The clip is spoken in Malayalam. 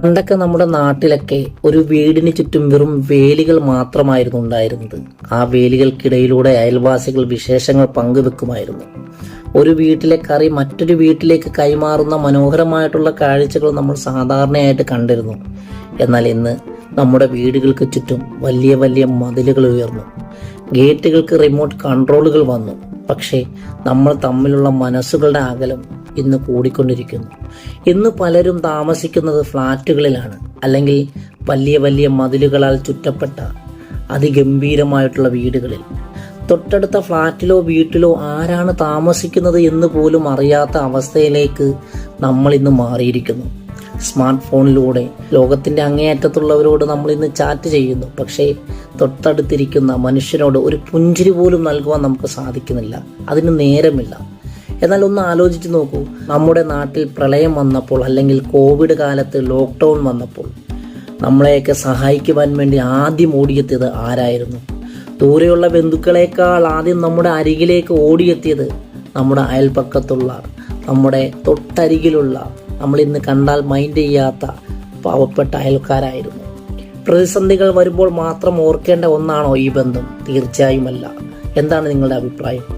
പണ്ടൊക്കെ നമ്മുടെ നാട്ടിലൊക്കെ ഒരു വീടിന് ചുറ്റും വെറും വേലികൾ മാത്രമായിരുന്നു ഉണ്ടായിരുന്നത്. ആ വേലികൾക്കിടയിലൂടെ അയൽവാസികൾ വിശേഷങ്ങൾ പങ്കുവെക്കുമായിരുന്നു. ഒരു വീട്ടിലെ കറി മറ്റൊരു വീട്ടിലേക്ക് കൈമാറുന്ന മനോഹരമായിട്ടുള്ള കാഴ്ചകൾ നമ്മൾ സാധാരണയായിട്ട് കണ്ടിരുന്നു. എന്നാൽ ഇന്ന് നമ്മുടെ വീടുകൾക്ക് ചുറ്റും വലിയ വലിയ മതിലുകൾ ഉയർന്നു, ഗേറ്റുകൾക്ക് റിമോട്ട് കൺട്രോളുകൾ വന്നു. പക്ഷേ നമ്മൾ തമ്മിലുള്ള മനസ്സുകളുടെ അകലം ഇന്ന് കൂടിക്കൊണ്ടിരിക്കുന്നു. ഇന്ന് പലരും താമസിക്കുന്നത് ഫ്ലാറ്റുകളിലാണ്, അല്ലെങ്കിൽ വലിയ വലിയ മതിലുകളാൽ ചുറ്റപ്പെട്ട അതിഗംഭീരമായിട്ടുള്ള വീടുകളിൽ. തൊട്ടടുത്ത ഫ്ലാറ്റിലോ വീട്ടിലോ ആരാണ് താമസിക്കുന്നത് എന്ന് പോലും അറിയാത്ത അവസ്ഥയിലേക്ക് നമ്മൾ ഇന്ന് മാറിയിരിക്കുന്നു. സ്മാർട്ട് ഫോണിലൂടെ ലോകത്തിൻ്റെ അങ്ങേയറ്റത്തുള്ളവരോട് നമ്മൾ ഇന്ന് ചാറ്റ് ചെയ്യുന്നു. പക്ഷേ തൊട്ടടുത്തിരിക്കുന്ന മനുഷ്യനോട് ഒരു പുഞ്ചിരി പോലും നൽകുവാൻ നമുക്ക് സാധിക്കുന്നില്ല, അതിന് നേരമില്ല. എന്നാൽ ഒന്ന് ആലോചിച്ച് നോക്കൂ, നമ്മുടെ നാട്ടിൽ പ്രളയം വന്നപ്പോൾ, അല്ലെങ്കിൽ കോവിഡ് കാലത്ത് ലോക്ക്ഡൗൺ വന്നപ്പോൾ നമ്മളെയൊക്കെ സഹായിക്കുവാൻ വേണ്ടി ആദ്യം ഓടിയെത്തിയത് ആരായിരുന്നു? ദൂരെയുള്ള ബന്ധുക്കളെക്കാൾ ആദ്യം നമ്മുടെ അരികിലേക്ക് ഓടിയെത്തിയത് നമ്മുടെ അയൽപക്കത്തുള്ള, നമ്മുടെ തൊട്ടരികിലുള്ള, നമ്മൾ ഇന്ന് കണ്ടാൽ മൈൻഡ് ചെയ്യാത്ത പാവപ്പെട്ട അയൽക്കാരായിരുന്നു. പ്രതിസന്ധികൾ വരുമ്പോൾ മാത്രം ഓർക്കേണ്ട ഒന്നാണോ ഈ ബന്ധം? തീർച്ചയായും അല്ല. എന്താണ് നിങ്ങളുടെ അഭിപ്രായം?